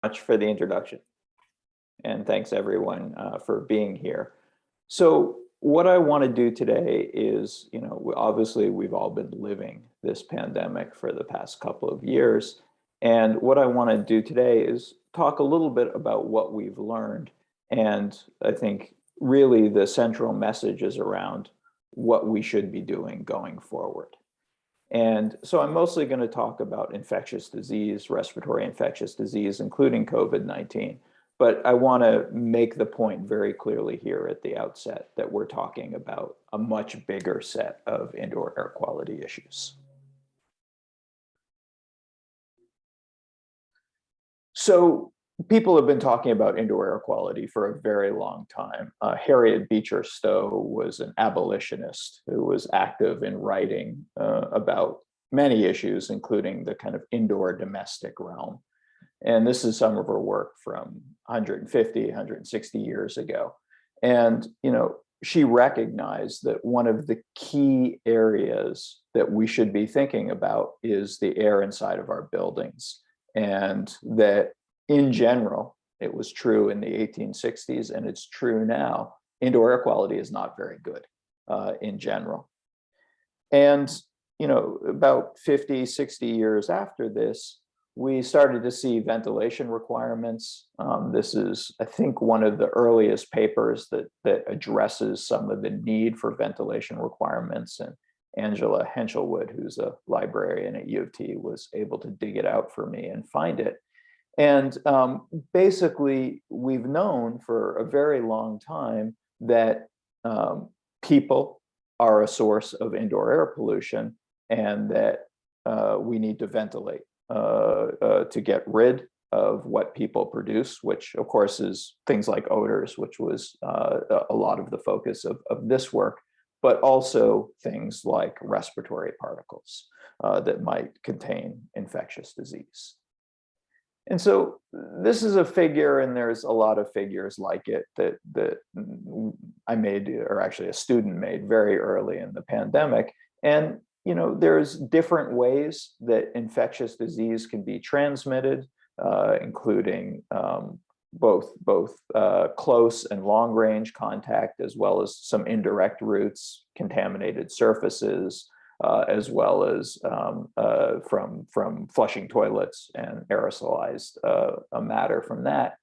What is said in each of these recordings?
much for the introduction. And thanks everyone for being here. So what I want to do today is, obviously we've all been living this pandemic for the past couple of years. And what I want to do today is talk a little bit about what we've learned. And I think really the central message is around what we should be doing going forward. And so I'm mostly going to talk about infectious disease, respiratory infectious disease, including COVID-19. But I want to make the point very clearly here at the outset that we're talking about a much bigger set of indoor air quality issues. So people have been talking about indoor air quality for a very long time. Harriet Beecher Stowe was an abolitionist who was active in writing about many issues, including the kind of indoor domestic realm. And this is some of her work from 150, 160 years ago. And, she recognized that one of the key areas that we should be thinking about is the air inside of our buildings. And that in general, it was true in the 1860s and it's true now, indoor air quality is not very good in general. And, about 50, 60 years after this, we started to see ventilation requirements. This is, I think, one of the earliest papers that addresses some of the need for ventilation requirements. And Angela Henshelwood, who's a librarian at U of T, was able to dig it out for me and find it. And basically, we've known for a very long time that people are a source of indoor air pollution and that we need to ventilate to get rid of what people produce, which of course is things like odors, which was a lot of the focus of this work, but also things like respiratory particles that might contain infectious disease. And so this is a figure, and there's a lot of figures like it that I made, or actually a student made very early in the pandemic. And there's different ways that infectious disease can be transmitted, including both close and long range contact, as well as some indirect routes, contaminated surfaces, as well as from flushing toilets and aerosolized matter from that.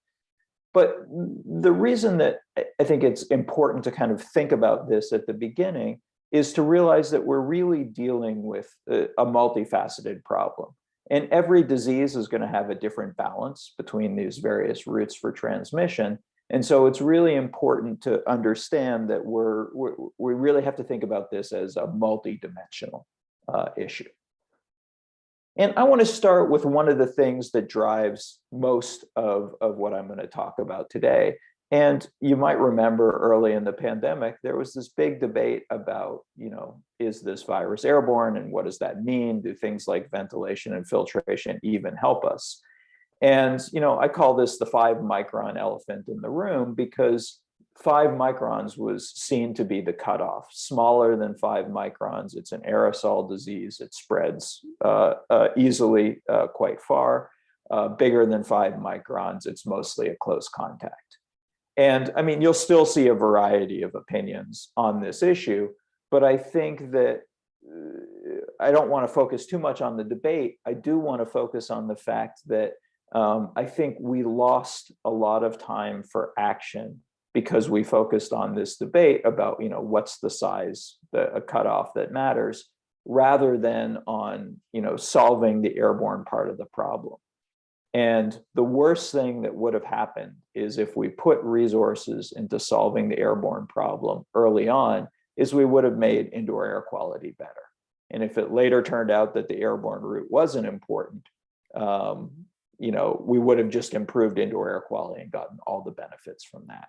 But the reason that I think it's important to kind of think about this at the beginning is to realize that we're really dealing with a multifaceted problem. And every disease is going to have a different balance between these various routes for transmission. And so it's really important to understand that we really have to think about this as a multidimensional issue. And I want to start with one of the things that drives most of what I'm going to talk about today. And you might remember early in the pandemic, there was this big debate about, is this virus airborne and what does that mean? Do things like ventilation and filtration even help us? And, I call this the 5-micron elephant in the room because 5 microns was seen to be the cutoff. Smaller than 5 microns, it's an aerosol disease. It spreads easily quite far. Bigger than 5 microns, it's mostly a close contact. And I mean, you'll still see a variety of opinions on this issue, but I think that I don't want to focus too much on the debate. I do want to focus on the fact that I think we lost a lot of time for action because we focused on this debate about, what's the size, a cutoff that matters, rather than on, solving the airborne part of the problem. And the worst thing that would have happened is if we put resources into solving the airborne problem early on, is we would have made indoor air quality better. And if it later turned out that the airborne route wasn't important, we would have just improved indoor air quality and gotten all the benefits from that.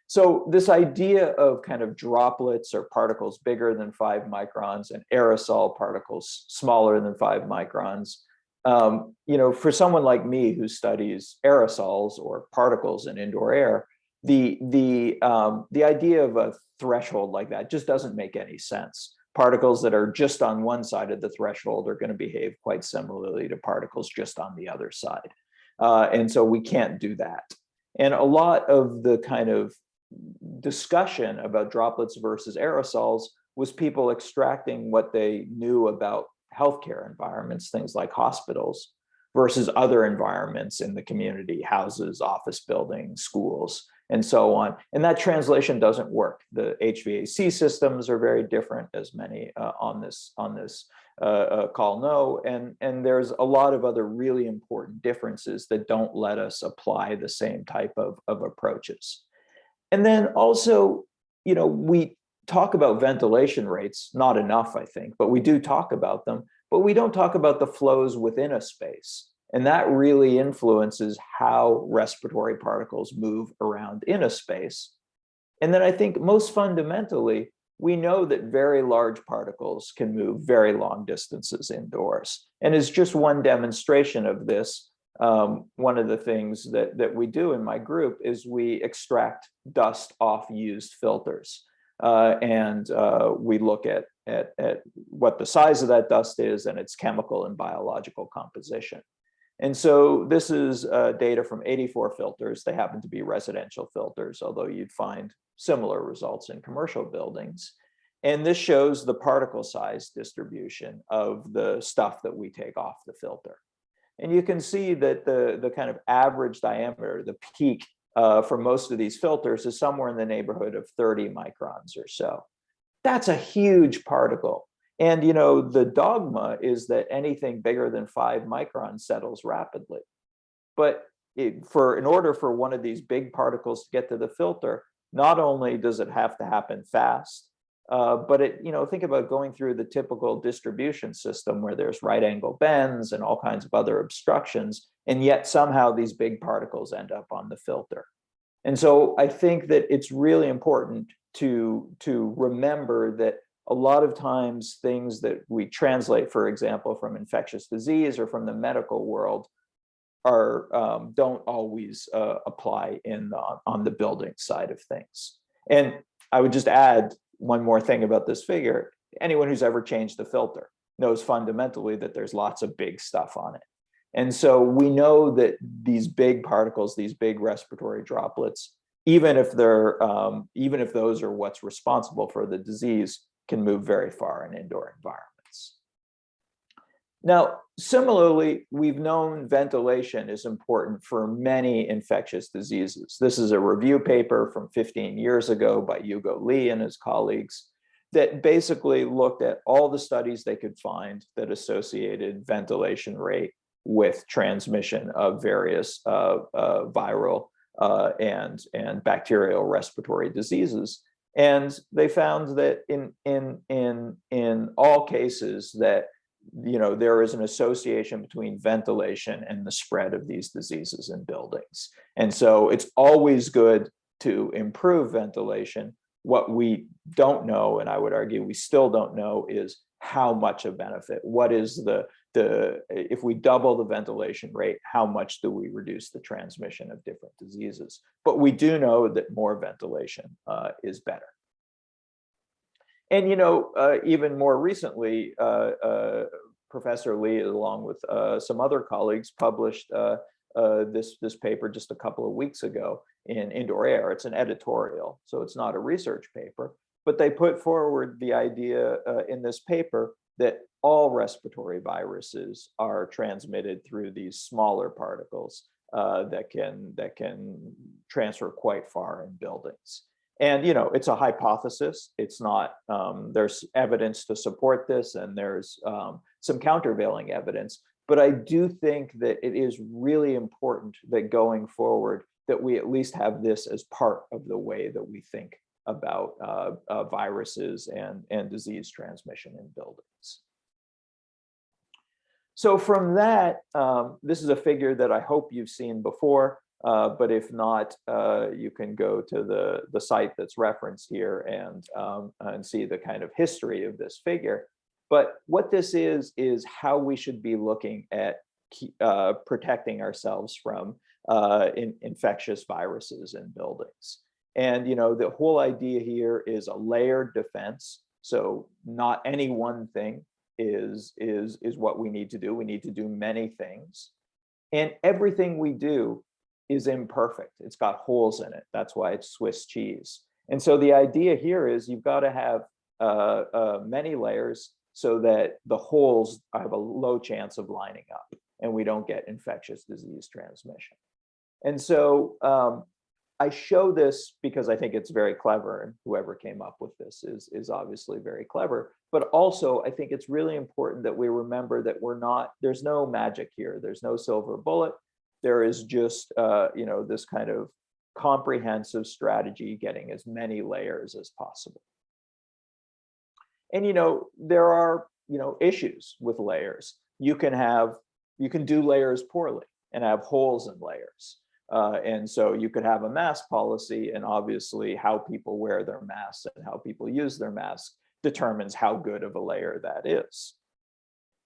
So this idea of kind of droplets or particles bigger than 5 microns and aerosol particles smaller than 5 microns, for someone like me who studies aerosols or particles in indoor air, the idea of a threshold like that just doesn't make any sense. Particles that are just on one side of the threshold are going to behave quite similarly to particles just on the other side. And so we can't do that. And a lot of the kind of discussion about droplets versus aerosols was people extracting what they knew about healthcare environments, things like hospitals, versus other environments in the community, houses, office buildings, schools, and so on. And that translation doesn't work. The HVAC systems are very different, as many on this call know, and there's a lot of other really important differences that don't let us apply the same type of approaches. And then also, we talk about ventilation rates, not enough, I think, but we do talk about them, but we don't talk about the flows within a space. And that really influences how respiratory particles move around in a space. And then I think most fundamentally, we know that very large particles can move very long distances indoors. And as just one demonstration of this, one of the things that we do in my group is we extract dust off used filters. And we look at what the size of that dust is and its chemical and biological composition. And so this is data from 84 filters. They happen to be residential filters, although you'd find similar results in commercial buildings. And this shows the particle size distribution of the stuff that we take off the filter. And you can see that the kind of average diameter, the peak for most of these filters is somewhere in the neighborhood of 30 microns or so. That's a huge particle. And the dogma is that anything bigger than 5 microns settles rapidly. But in order for one of these big particles to get to the filter, not only does it have to happen fast, but think about going through the typical distribution system where there's right angle bends and all kinds of other obstructions, and yet somehow these big particles end up on the filter. And so I think that it's really important to remember that a lot of times things that we translate, for example, from infectious disease or from the medical world don't always apply on the building side of things. And I would just add one more thing about this figure. Anyone who's ever changed the filter knows fundamentally that there's lots of big stuff on it. And so we know that these big particles, these big respiratory droplets, even if those are what's responsible for the disease, can move very far in indoor environments. Now, similarly, we've known ventilation is important for many infectious diseases. This is a review paper from 15 years ago by Hugo Lee and his colleagues that basically looked at all the studies they could find that associated ventilation rate with transmission of various viral and bacterial respiratory diseases. And they found that in all cases that there is an association between ventilation and the spread of these diseases in buildings. And so it's always good to improve ventilation. What we don't know, and I would argue we still don't know, is how much of benefit. What is if we double the ventilation rate, how much do we reduce the transmission of different diseases? But we do know that more ventilation is better. And even more recently, Professor Lee, along with some other colleagues, published this paper just a couple of weeks ago in Indoor Air. It's an editorial, so it's not a research paper, but they put forward the idea in this paper that all respiratory viruses are transmitted through these smaller particles that can transfer quite far in buildings. And it's a hypothesis. It's not. There's evidence to support this, and there's some countervailing evidence. But I do think that it is really important that going forward, that we at least have this as part of the way that we think about viruses and disease transmission in buildings. So from that, this is a figure that I hope you've seen before. But if not, you can go to the site that's referenced here and see the kind of history of this figure. But what this is how we should be looking at protecting ourselves from infectious viruses in buildings. And the whole idea here is a layered defense. So not any one thing is what we need to do. We need to do many things. And everything we do is imperfect. It's got holes in it. That's why it's Swiss cheese. And so the idea here is you've got to have many layers so that the holes have a low chance of lining up and we don't get infectious disease transmission. And so I show this because I think it's very clever, and whoever came up with this is obviously very clever. But also, I think it's really important that we remember that there's no magic here. There's no silver bullet. There is just this kind of comprehensive strategy, getting as many layers as possible. And there are issues with layers. You can do layers poorly and have holes in layers. And so you could have a mask policy, and obviously how people wear their masks and how people use their masks determines how good of a layer that is.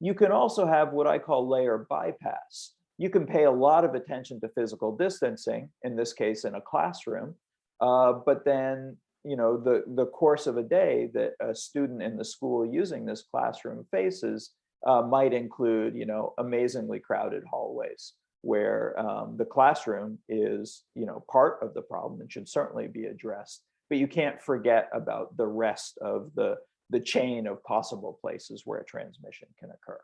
You can also have what I call layer bypass. You can pay a lot of attention to physical distancing, in this case in a classroom, but then the course of a day that a student in the school using this classroom faces might include amazingly crowded hallways, where the classroom is part of the problem and should certainly be addressed, but you can't forget about the rest of the chain of possible places where transmission can occur.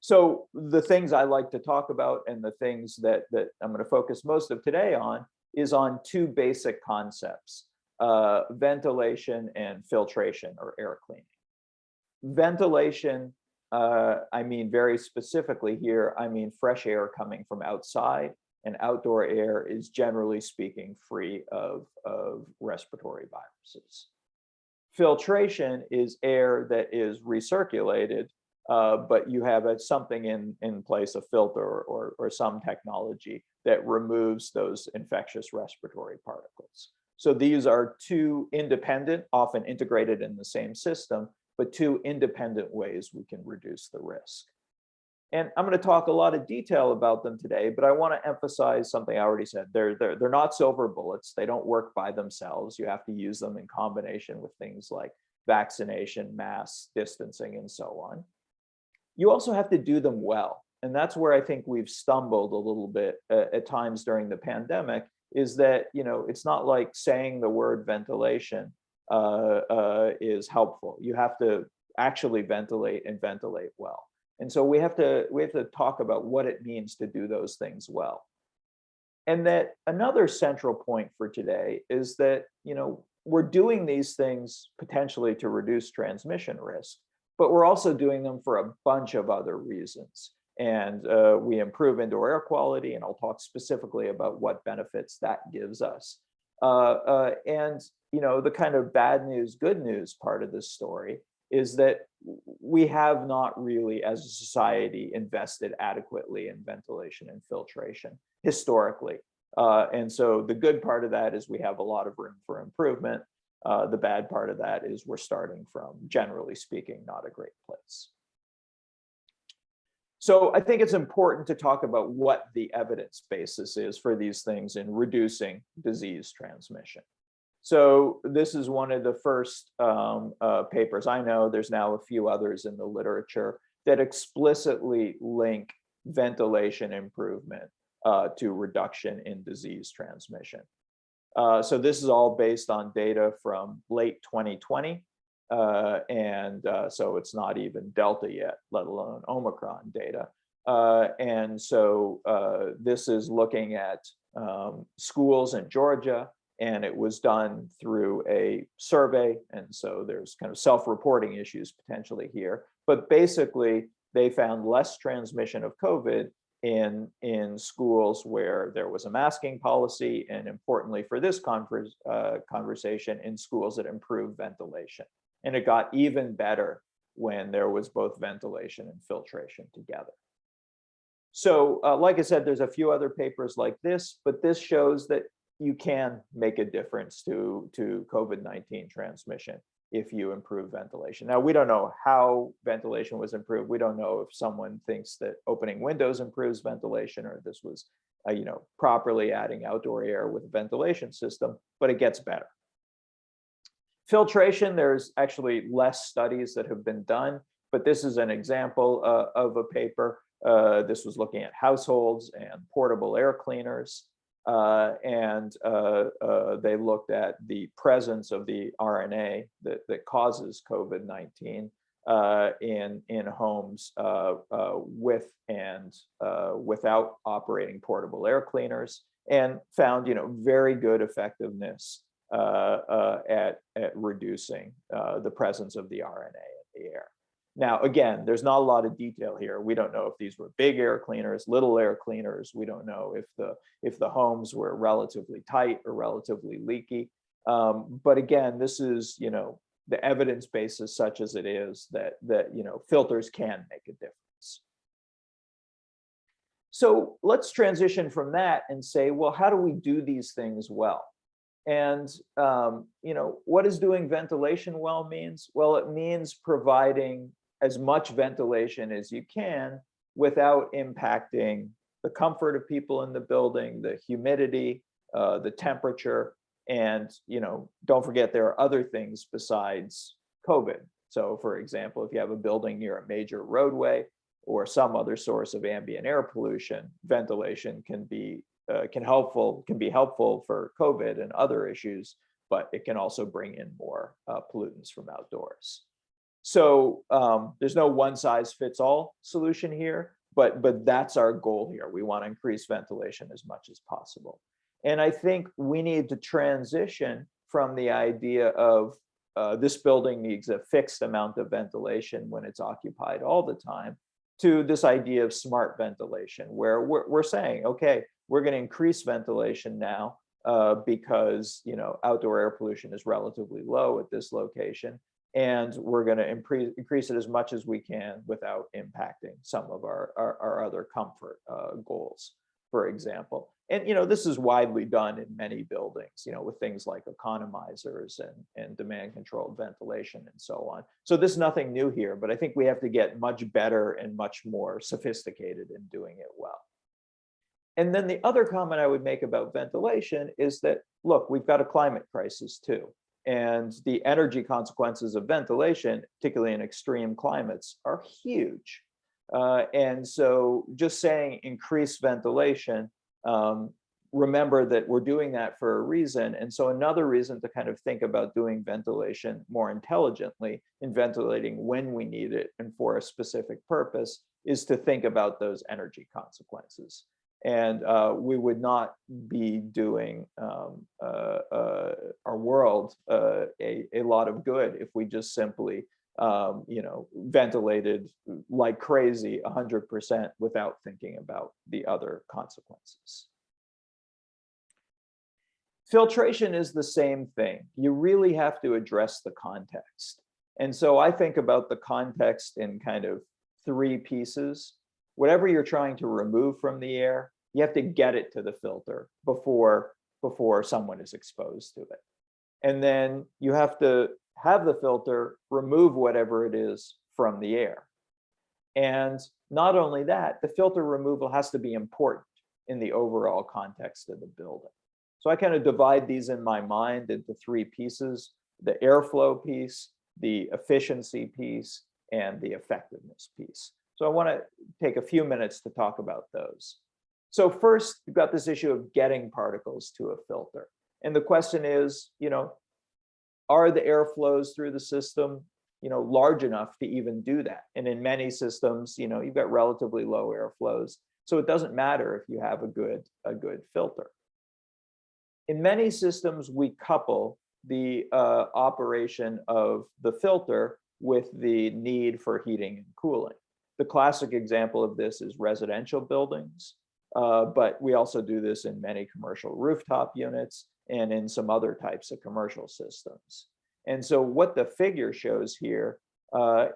So the things I like to talk about, and the things that I'm going to focus most of today on, is on two basic concepts: ventilation and filtration, or air cleaning. Ventilation, I mean very specifically here, I mean fresh air coming from outside, and outdoor air is generally speaking free of respiratory viruses. Filtration is air that is recirculated, but you have something in place, a filter or some technology that removes those infectious respiratory particles. So these are two independent, often integrated in the same system, but two independent ways we can reduce the risk. And I'm going to talk a lot of detail about them today, but I want to emphasize something I already said. They're not silver bullets. They don't work by themselves. You have to use them in combination with things like vaccination, masks, distancing, and so on. You also have to do them well. And that's where I think we've stumbled a little bit at times during the pandemic, is that it's not like saying the word ventilation is helpful. You have to actually ventilate, and ventilate well. And so we have to talk about what it means to do those things well. And that another central point for today is that we're doing these things potentially to reduce transmission risk, but we're also doing them for a bunch of other reasons. And we improve indoor air quality, and I'll talk specifically about what benefits that gives us. And the kind of bad news, good news part of this story is that we have not really, as a society, invested adequately in ventilation and filtration historically. And so the good part of that is we have a lot of room for improvement. The bad part of that is we're starting from, generally speaking, not a great place. So I think it's important to talk about what the evidence basis is for these things in reducing disease transmission. So this is one of the first papers I know. There's now a few others in the literature that explicitly link ventilation improvement to reduction in disease transmission. So this is all based on data from late 2020. So it's not even Delta yet, let alone Omicron data. And so this is looking at schools in Georgia, and it was done through a survey. And so there's kind of self-reporting issues potentially here. But basically, they found less transmission of COVID in schools where there was a masking policy, and importantly for this conversation, in schools that improved ventilation. And it got even better when there was both ventilation and filtration together. So like I said, there's a few other papers like this, but this shows that you can make a difference to COVID-19 transmission if you improve ventilation. Now, we don't know how ventilation was improved. We don't know if someone thinks that opening windows improves ventilation, or this was properly adding outdoor air with a ventilation system, but it gets better. Filtration, there's actually less studies that have been done, but this is an example of a paper This was looking at households and portable air cleaners. They looked at the presence of the RNA that causes COVID-19 in homes with and without operating portable air cleaners, and found very good effectiveness at reducing the presence of the RNA in the air. Now, again, there's not a lot of detail here. We don't know if these were big air cleaners, little air cleaners. We don't know if the homes were relatively tight or relatively leaky. But again, this is the evidence base is such as it is that filters can make a difference. So let's transition from that and say, well, how do we do these things well? And what does doing ventilation well means? Well, it means providing as much ventilation as you can without impacting the comfort of people in the building, the humidity, the temperature, and don't forget there are other things besides COVID. So for example, if you have a building near a major roadway or some other source of ambient air pollution, ventilation can be helpful for COVID and other issues, but it can also bring in more pollutants from outdoors. So there's no one-size-fits-all solution here, but that's our goal here. We want to increase ventilation as much as possible. And I think we need to transition from the idea of this building needs a fixed amount of ventilation when it's occupied all the time, to this idea of smart ventilation, where we're saying, okay, we're going to increase ventilation now because outdoor air pollution is relatively low at this location, and we're going to increase it as much as we can without impacting some of our other comfort goals, for example. And this is widely done in many buildings, with things like economizers and demand-controlled ventilation and so on. So this is nothing new here, but I think we have to get much better and much more sophisticated in doing it well. And then the other comment I would make about ventilation is that, look, we've got a climate crisis too. And the energy consequences of ventilation, particularly in extreme climates, are huge. And so just saying increase ventilation, remember that we're doing that for a reason. And so another reason to kind of think about doing ventilation more intelligently and ventilating when we need it and for a specific purpose is to think about those energy consequences. And we would not be doing our world a lot of good if we just simply ventilated like crazy 100% without thinking about the other consequences. Filtration is the same thing. You really have to address the context. And so I think about the context in kind of three pieces. Whatever you're trying to remove from the air, you have to get it to the filter before someone is exposed to it. And then you have to have the filter remove whatever it is from the air. And not only that, the filter removal has to be important in the overall context of the building. So I kind of divide these in my mind into three pieces: the airflow piece, the efficiency piece, and the effectiveness piece. So I want to take a few minutes to talk about those. So first, you've got this issue of getting particles to a filter. And the question is, are the airflows through the system, large enough to even do that? And in many systems, you've got relatively low airflows. So it doesn't matter if you have a good filter. In many systems, we couple the operation of the filter with the need for heating and cooling. The classic example of this is residential buildings, but we also do this in many commercial rooftop units and in some other types of commercial systems. And so what the figure shows here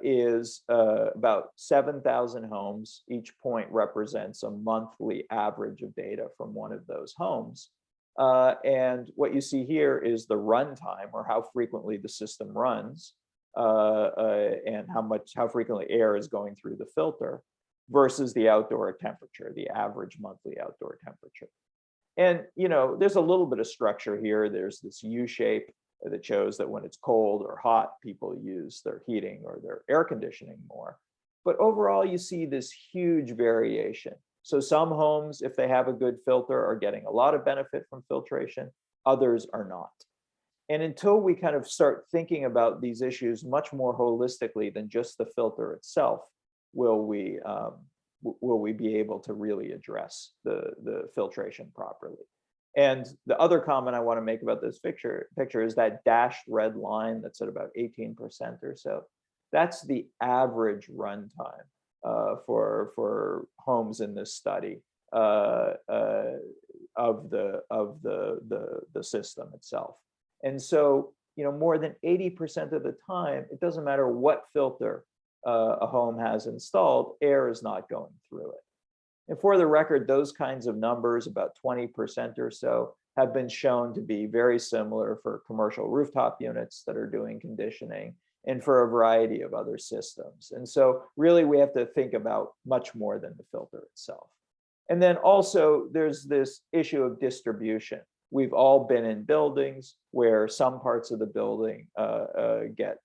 is about 7,000 homes. Each point represents a monthly average of data from one of those homes. And what you see here is the runtime, or how frequently the system runs, and how frequently air is going through the filter, versus the outdoor temperature, the average monthly outdoor temperature. And there's a little bit of structure here. There's this U shape that shows that when it's cold or hot, people use their heating or their air conditioning more. But overall, you see this huge variation. So some homes, if they have a good filter, are getting a lot of benefit from filtration, others are not. And until we kind of start thinking about these issues much more holistically than just the filter itself, will we be able to really address the filtration properly? And the other comment I want to make about this picture is that dashed red line that's at about 18% or so. That's the average runtime for homes in this study of the system itself. And so, more than 80% of the time, it doesn't matter what filter a home has installed, air is not going through it. And for the record, those kinds of numbers, about 20% or so, have been shown to be very similar for commercial rooftop units that are doing conditioning and for a variety of other systems. And so really we have to think about much more than the filter itself. And then also there's this issue of distribution. We've all been in buildings where some parts of the building get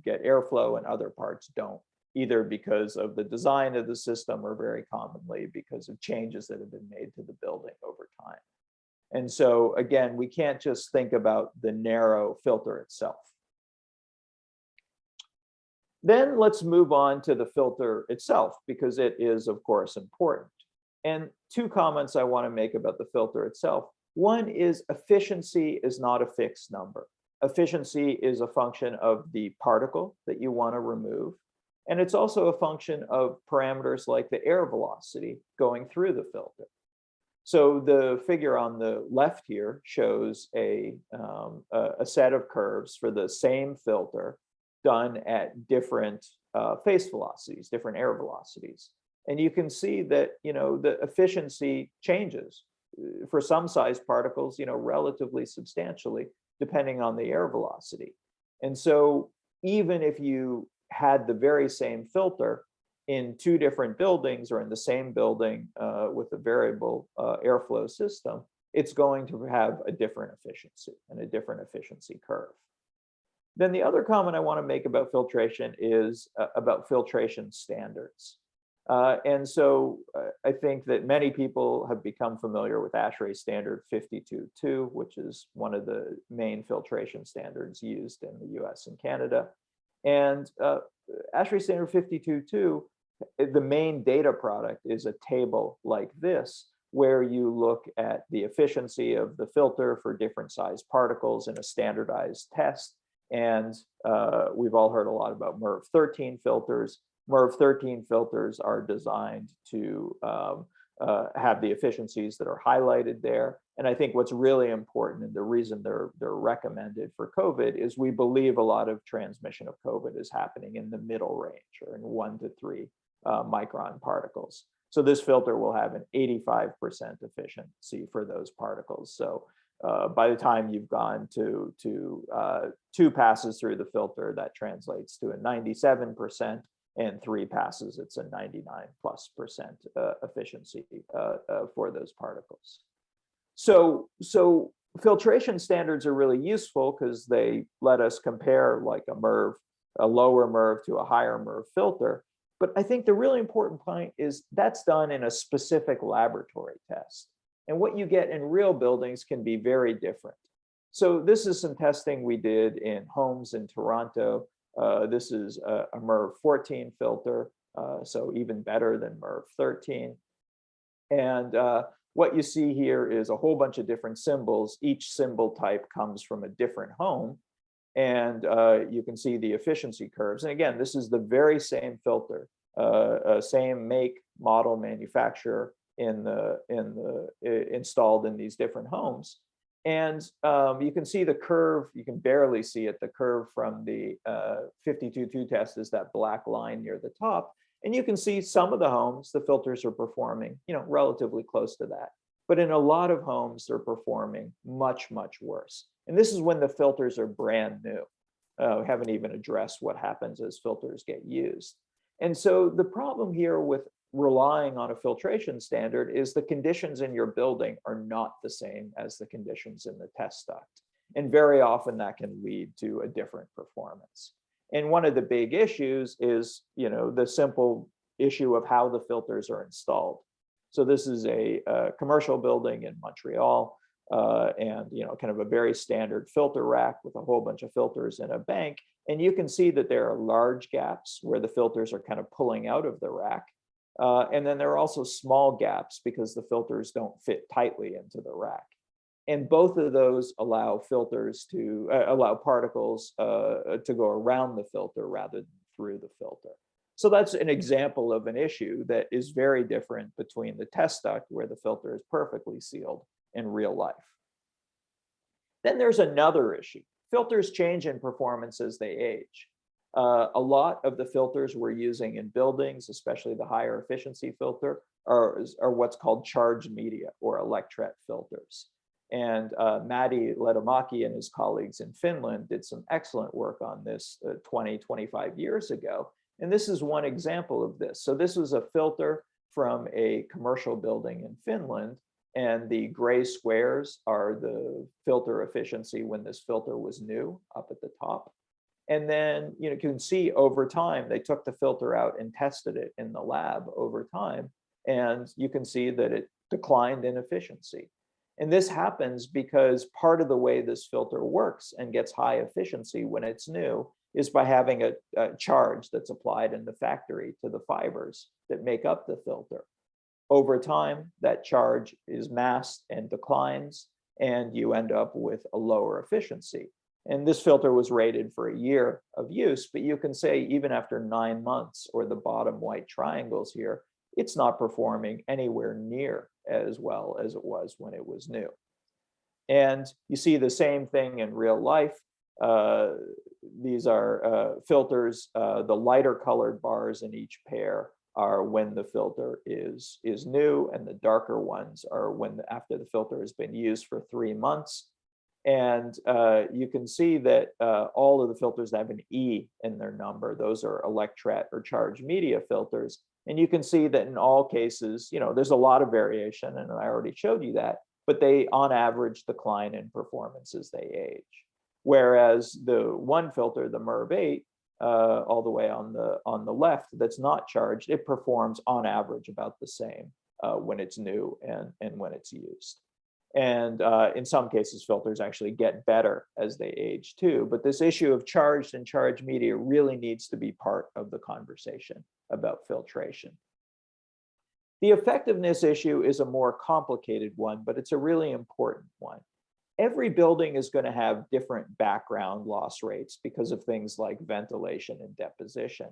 airflow and other parts don't, either because of the design of the system or very commonly because of changes that have been made to the building over time. And so again, we can't just think about the narrow filter itself. Then let's move on to the filter itself, because it is, of course, important. And two comments I want to make about the filter itself. One is efficiency is not a fixed number. Efficiency is a function of the particle that you want to remove. And it's also a function of parameters like the air velocity going through the filter. So the figure on the left here shows a set of curves for the same filter done at different face velocities, different air velocities. And you can see that, the efficiency changes for some size particles, relatively substantially, depending on the air velocity. And so even if you had the very same filter in two different buildings or in the same building with a variable airflow system, it's going to have a different efficiency and a different efficiency curve. Then the other comment I want to make about filtration is about filtration standards. And so I think that many people have become familiar with HRAI standard 52.2, which is one of the main filtration standards used in the US and Canada. And HRAI standard 52.2, the main data product is a table like this, where you look at the efficiency of the filter for different size particles in a standardized test. And we've all heard a lot about MERV 13 filters. MERV 13 filters are designed to have the efficiencies that are highlighted there. And I think what's really important, and the reason they're recommended for COVID, is we believe a lot of transmission of COVID is happening in the middle range, or in 1 to 3 micron particles. So this filter will have an 85% efficiency for those particles. So by the time you've gone to 2 passes through the filter, that translates to a 97%, and 3 passes, it's a 99+% efficiency for those particles. So filtration standards are really useful because they let us compare like a lower MERV to a higher MERV filter. But I think the really important point is that's done in a specific laboratory test. And what you get in real buildings can be very different. So this is some testing we did in homes in Toronto. This is a MERV 14 filter, so even better than MERV 13. And what you see here is a whole bunch of different symbols. Each symbol type comes from a different home. And you can see the efficiency curves. And again, this is the very same filter, same make, model, manufacturer installed in these different homes. And you can see the curve, you can barely see it, the curve from the 52.2 test is that black line near the top. And you can see some of the homes, the filters are performing, relatively close to that. But in a lot of homes, they're performing much, much worse. And this is when the filters are brand new. We haven't even addressed what happens as filters get used. And so the problem here with relying on a filtration standard is the conditions in your building are not the same as the conditions in the test duct. And very often that can lead to a different performance. And one of the big issues is, the simple issue of how the filters are installed. So this is a commercial building in Montreal, and kind of a very standard filter rack with a whole bunch of filters in a bank. And you can see that there are large gaps where the filters are kind of pulling out of the rack. And then there are also small gaps because the filters don't fit tightly into the rack. And both of those allow filters to allow particles to go around the filter rather than through the filter. So that's an example of an issue that is very different between the test duct, where the filter is perfectly sealed, in real life. Then there's another issue. Filters change in performance as they age. A lot of the filters we're using in buildings, especially the higher efficiency filter, are what's called charged media or electret filters. And Matti Lehtomäki and his colleagues in Finland did some excellent work on this 20, 25 years ago. And this is one example of this. So this was a filter from a commercial building in Finland, and the gray squares are the filter efficiency when this filter was new up at the top. And then you can see over time, they took the filter out and tested it in the lab over time. And you can see that it declined in efficiency. And this happens because part of the way this filter works and gets high efficiency when it's new is by having a charge that's applied in the factory to the fibers that make up the filter. Over time, that charge is masked and declines, and you end up with a lower efficiency. And this filter was rated for a year of use, but you can say even after 9 months, or the bottom white triangles here, it's not performing anywhere near as well as it was when it was new. And you see the same thing in real life. These are filters. The lighter colored bars in each pair are when the filter is new, and the darker ones are after the filter has been used for 3 months. And you can see that all of the filters have an E in their number. Those are electret or charged media filters. And you can see that in all cases, there's a lot of variation, and I already showed you that, but they on average decline in performance as they age. Whereas the one filter, the MERV8, all the way on the left, that's not charged, it performs on average about the same when it's new and when it's used. And in some cases, filters actually get better as they age too. But this issue of charged and charged media really needs to be part of the conversation about filtration. The effectiveness issue is a more complicated one, but it's a really important one. Every building is going to have different background loss rates because of things like ventilation and deposition.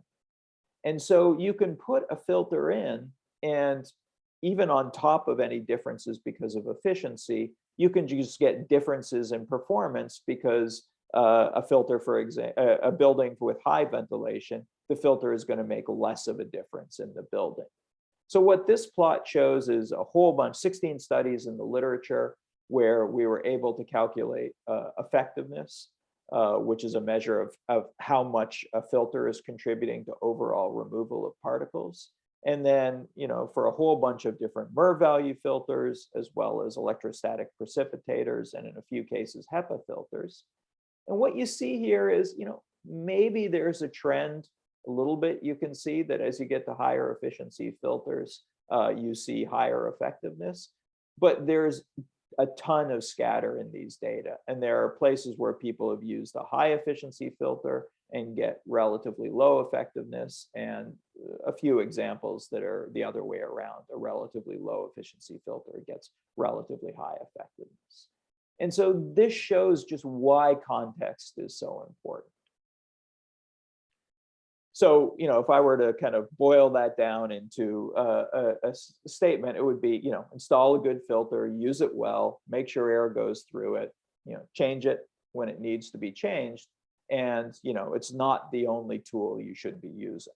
And so you can put a filter in, and even on top of any differences because of efficiency, you can just get differences in performance because a filter, for example, a building with high ventilation, the filter is going to make less of a difference in the building. So what this plot shows is a whole bunch, 16 studies in the literature, where we were able to calculate effectiveness, which is a measure of how much a filter is contributing to overall removal of particles. And then, for a whole bunch of different MERV value filters, as well as electrostatic precipitators, and in a few cases, HEPA filters. And what you see here is, maybe there's a trend a little bit. You can see that as you get to higher efficiency filters, you see higher effectiveness, but there's a ton of scatter in these data. And there are places where people have used a high efficiency filter and get relatively low effectiveness, and a few examples that are the other way around. A relatively low efficiency filter gets relatively high effectiveness. And so this shows just why context is so important. So, if I were to kind of boil that down into a statement, it would be, install a good filter, use it well, make sure air goes through it, change it when it needs to be changed. And, it's not the only tool you should be using.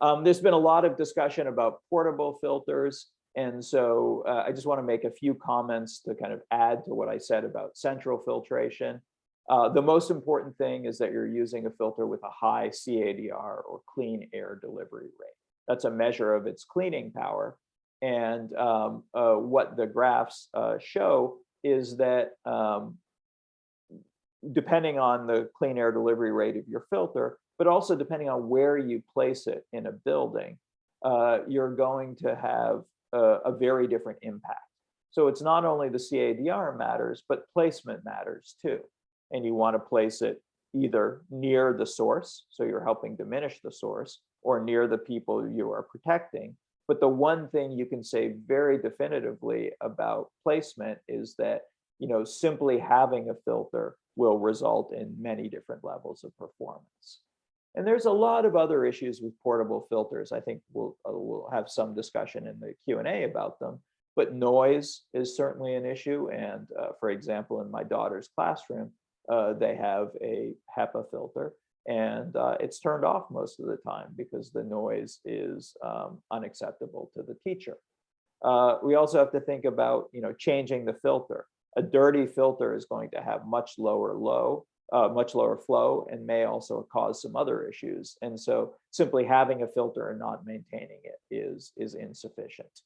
There's been a lot of discussion about portable filters. And so I just want to make a few comments to kind of add to what I said about central filtration. The most important thing is that you're using a filter with a high CADR, or clean air delivery rate. That's a measure of its cleaning power. And what the graphs show is that depending on the clean air delivery rate of your filter, but also depending on where you place it in a building, you're going to have a very different impact. So it's not only the CADR matters, but placement matters too. And you want to place it either near the source, so you're helping diminish the source, or near the people you are protecting. But the one thing you can say very definitively about placement is that, you know, simply having a filter will result in many different levels of performance. And there's a lot of other issues with portable filters. I think we'll have some discussion in the Q&A about them, but noise is certainly an issue. And for example, in my daughter's classroom, they have a HEPA filter, and it's turned off most of the time because the noise is unacceptable to the teacher. We also have to think about, you know, changing the filter. A dirty filter is going to have much lower flow, and may also cause some other issues. And so simply having a filter and not maintaining it is insufficient.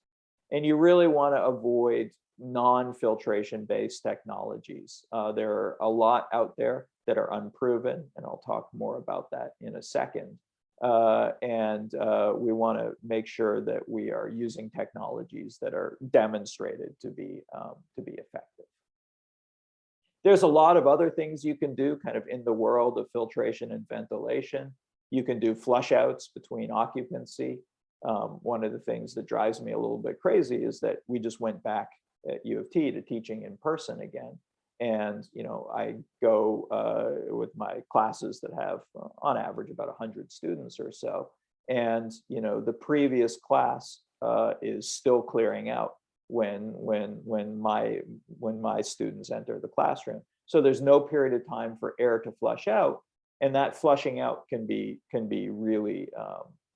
And you really want to avoid non-filtration based technologies. There are a lot out there that are unproven, and I'll talk more about that in a second. We want to make sure that we are using technologies that are demonstrated to be effective. There's a lot of other things you can do kind of in the world of filtration and ventilation. You can do flush outs between occupancy. One of the things that drives me a little bit crazy is that we just went back at U of T to teaching in person again. And, you know, I go with my classes that have on average about 100 students or so. And, you know, the previous class is still clearing out when my students enter the classroom. So there's no period of time for air to flush out, and that flushing out can be really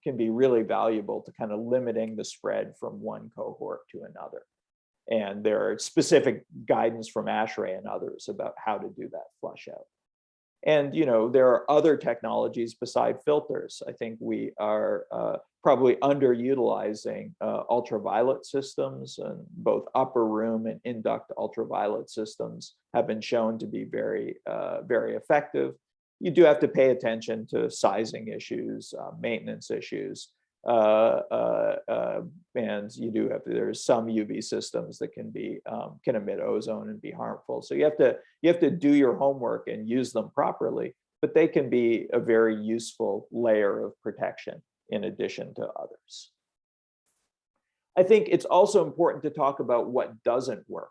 valuable to kind of limiting the spread from one cohort to another. And there are specific guidance from HRAI and others about how to do that flush out. And, you know, there are other technologies beside filters. I think we are probably underutilizing ultraviolet systems, and both upper room and induct ultraviolet systems have been shown to be very effective. You do have to pay attention to sizing issues, maintenance issues, and you do have to, there's some UV systems that can emit ozone and be harmful. So you have to do your homework and use them properly, but they can be a very useful layer of protection in addition to others. I think it's also important to talk about what doesn't work.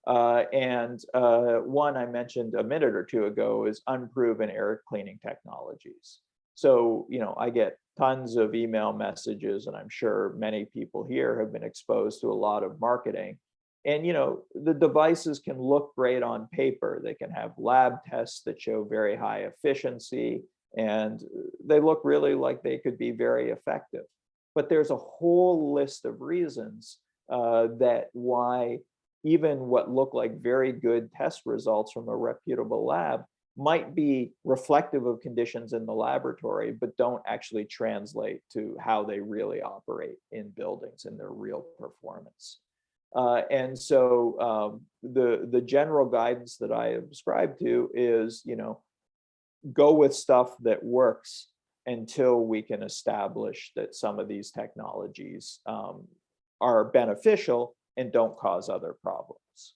One I mentioned a minute or two ago is unproven air cleaning technologies. So, you know, I get tons of email messages, and I'm sure many people here have been exposed to a lot of marketing. And, you know, the devices can look great on paper. They can have lab tests that show very high efficiency, and they look really like they could be very effective. But there's a whole list of reasons that why even what look like very good test results from a reputable lab might be reflective of conditions in the laboratory, but don't actually translate to how they really operate in buildings and their real performance. And so the general guidance that I subscribe to is, you know, go with stuff that works until we can establish that some of these technologies are beneficial and don't cause other problems.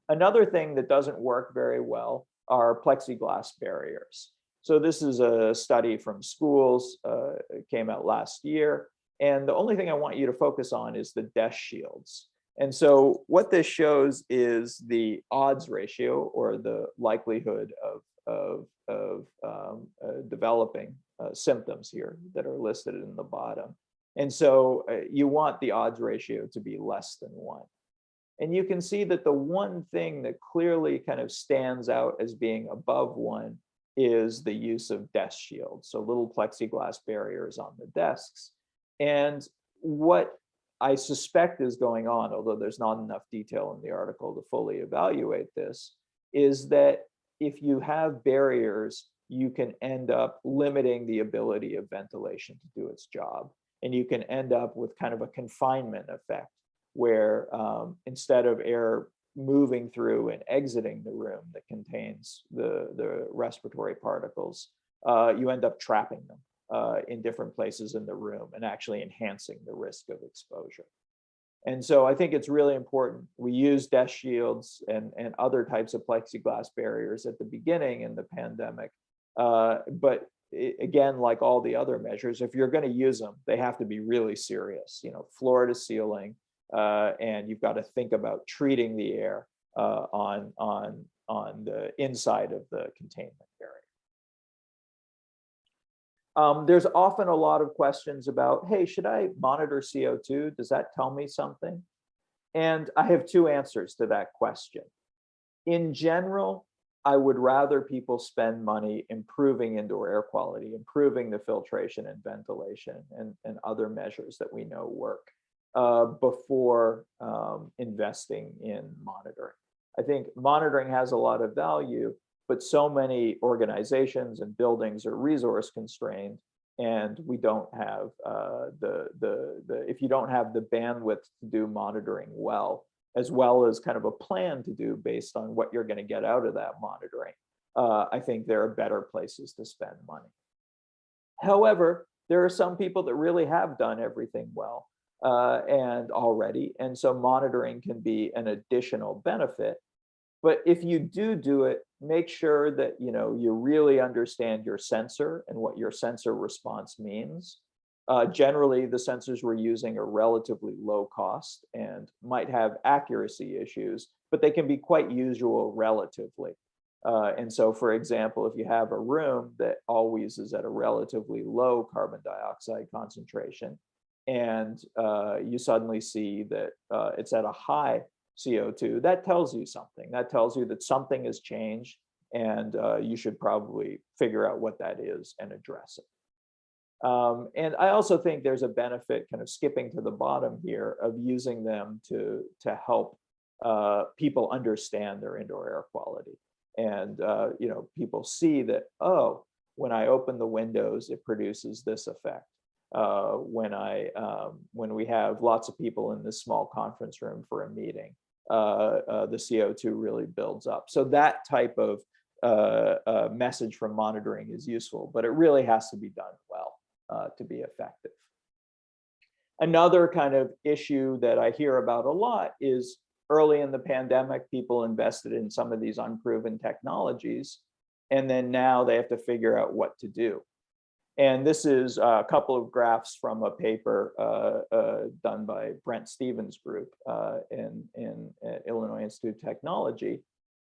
Another thing that doesn't work very well are plexiglass barriers. So this is a study from schools, it came out last year. And the only thing I want you to focus on is the desk shields. And so what this shows is the odds ratio, or the likelihood of developing symptoms here that are listed in the bottom. And so you want the odds ratio to be less than 1. And you can see that the one thing that clearly kind of stands out as being above 1 is the use of desk shields, so little plexiglass barriers on the desks. And what I suspect is going on, although there's not enough detail in the article to fully evaluate this, is that if you have barriers, you can end up limiting the ability of ventilation to do its job. And you can end up with kind of a confinement effect, where instead of air moving through and exiting the room that contains the respiratory particles, you end up trapping them in different places in the room and actually enhancing the risk of exposure. And so I think it's really important. We use desk shields and other types of plexiglass barriers at the beginning in the pandemic. But again, like all the other measures, if you're going to use them, they have to be really serious, floor to ceiling. And you've got to think about treating the air on the inside of the containment area. There's often a lot of questions about, hey, should I monitor CO2? Does that tell me something? And I have two answers to that question. In general, I would rather people spend money improving indoor air quality, improving the filtration and ventilation and other measures that we know work before investing in monitoring. I think monitoring has a lot of value, but so many organizations and buildings are resource constrained, and we don't have if you don't have the bandwidth to do monitoring well as kind of a plan to do based on what you're going to get out of that monitoring, I think there are better places to spend money. However, there are some people that really have done everything well and so monitoring can be an additional benefit. But if you do it, make sure that you really understand your sensor and what your sensor response means. Generally, the sensors we're using are relatively low cost and might have accuracy issues, but they can be quite usual relatively. And so, for example, if you have a room that always is at a relatively low carbon dioxide concentration, and you suddenly see that it's at a high CO2, that tells you something. That tells you that something has changed, and you should probably figure out what that is and address it. And I also think there's a benefit, kind of skipping to the bottom here, of using them to help people understand their indoor air quality. And people see that, oh, when I open the windows, it produces this effect. When we have lots of people in this small conference room for a meeting, the CO2 really builds up. So that type of message from monitoring is useful, but it really has to be done well to be effective. Another kind of issue that I hear about a lot is early in the pandemic, people invested in some of these unproven technologies, and then now they have to figure out what to do. And this is a couple of graphs from a paper done by Brent Stevens' group in Illinois Institute of Technology.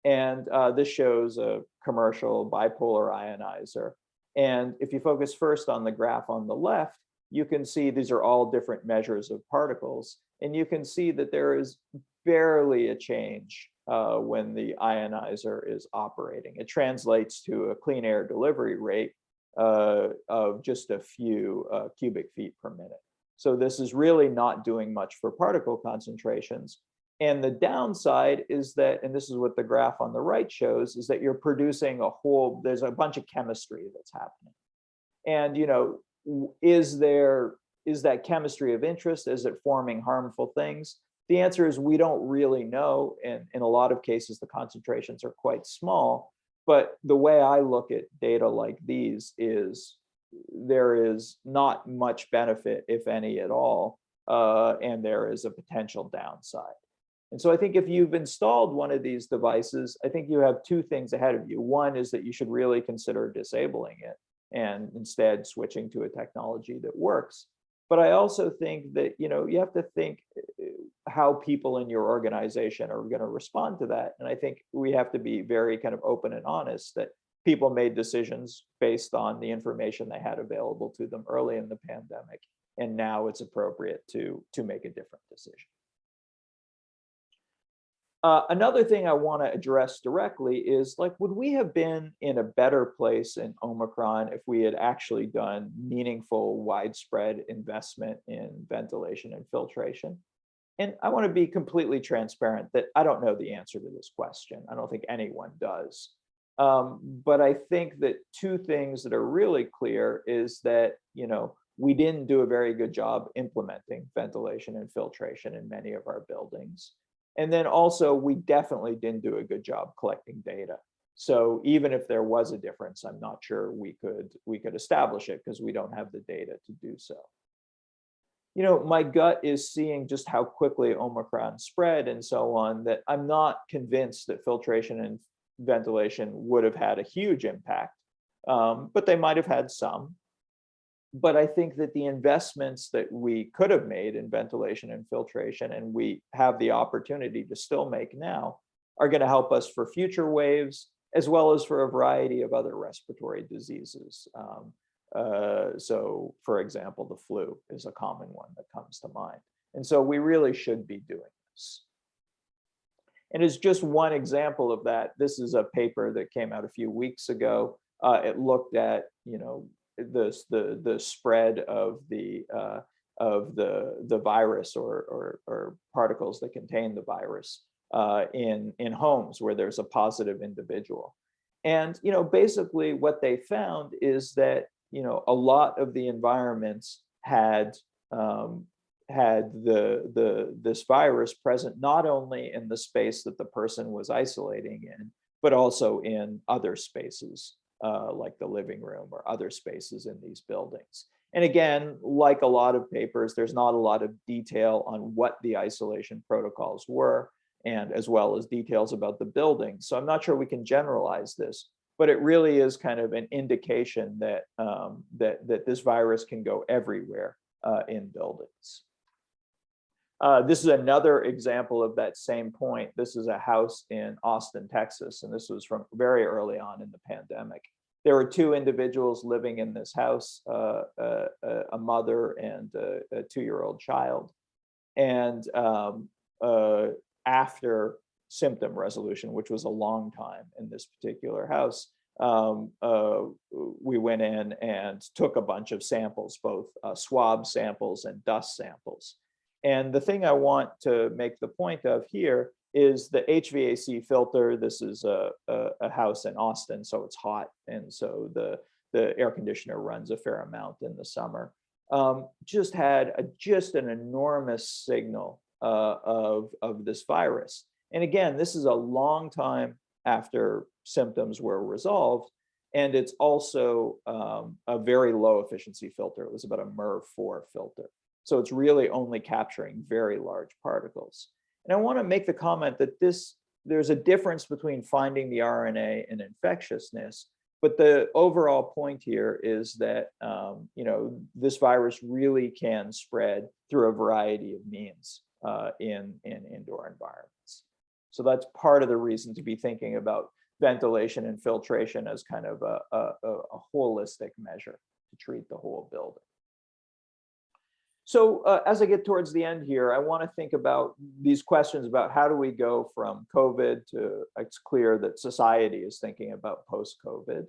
And this shows a commercial bipolar ionizer. And if you focus first on the graph on the left, you can see these are all different measures of particles. And you can see that there is barely a change when the ionizer is operating. It translates to a clean air delivery rate of just a few cubic feet per minute. So this is really not doing much for particle concentrations. And the downside is that, and this is what the graph on the right shows, is that you're producing there's a bunch of chemistry that's happening. And, is that chemistry of interest? Is it forming harmful things? The answer is we don't really know. And in a lot of cases, the concentrations are quite small. But the way I look at data like these is there is not much benefit, if any at all, and there is a potential downside. And so I think if you've installed one of these devices, I think you have two things ahead of you. One is that you should really consider disabling it and instead switching to a technology that works. But I also think that you have to think how people in your organization are going to respond to that. And I think we have to be very kind of open and honest that people made decisions based on the information they had available to them early in the pandemic. And now it's appropriate to make a different decision. Another thing I want to address directly is, would we have been in a better place in Omicron if we had actually done meaningful, widespread investment in ventilation and filtration? And I want to be completely transparent that I don't know the answer to this question. I don't think anyone does. But I think that two things that are really clear is that, we didn't do a very good job implementing ventilation and filtration in many of our buildings. And then also, we definitely didn't do a good job collecting data. So even if there was a difference, I'm not sure we could establish it because we don't have the data to do so. You know, my gut is seeing just how quickly Omicron spread and so on, that I'm not convinced that filtration and ventilation would have had a huge impact, but they might have had some. But I think that the investments that we could have made in ventilation and filtration, and we have the opportunity to still make now, are going to help us for future waves, as well as for a variety of other respiratory diseases. So, for example, the flu is a common one that comes to mind. And so we really should be doing this. And as just one example of that, this is a paper that came out a few weeks ago. It looked at, you know, the spread of the virus or particles that contain the virus in homes where there's a positive individual. And, you know, basically what they found is that, you know, a lot of the environments had this virus present not only in the space that the person was isolating in, but also in other spaces, like the living room or other spaces in these buildings. And again, like a lot of papers, there's not a lot of detail on what the isolation protocols were, and as well as details about the building. So I'm not sure we can generalize this, but it really is kind of an indication that that this virus can go everywhere in buildings. This is another example of that same point. This is a house in Austin, Texas, and this was from very early on in the pandemic. There were two individuals living in this house, a mother and a 2-year-old child. And after symptom resolution, which was a long time in this particular house, we went in and took a bunch of samples, both swab samples and dust samples. And the thing I want to make the point of here is the HVAC filter. This is a house in Austin, so it's hot. And so the air conditioner runs a fair amount in the summer. Just had an enormous signal of this virus. And again, this is a long time after symptoms were resolved. And it's also a very low efficiency filter. It was about a MERV4 filter. So it's really only capturing very large particles. And I want to make the comment that there's a difference between finding the RNA and infectiousness, but the overall point here is that you know, this virus really can spread through a variety of means in indoor environments. So that's part of the reason to be thinking about ventilation and filtration as kind of a holistic measure to treat the whole building. So as I get towards the end here, I want to think about these questions about how do we go from COVID to, it's clear that society is thinking about post-COVID.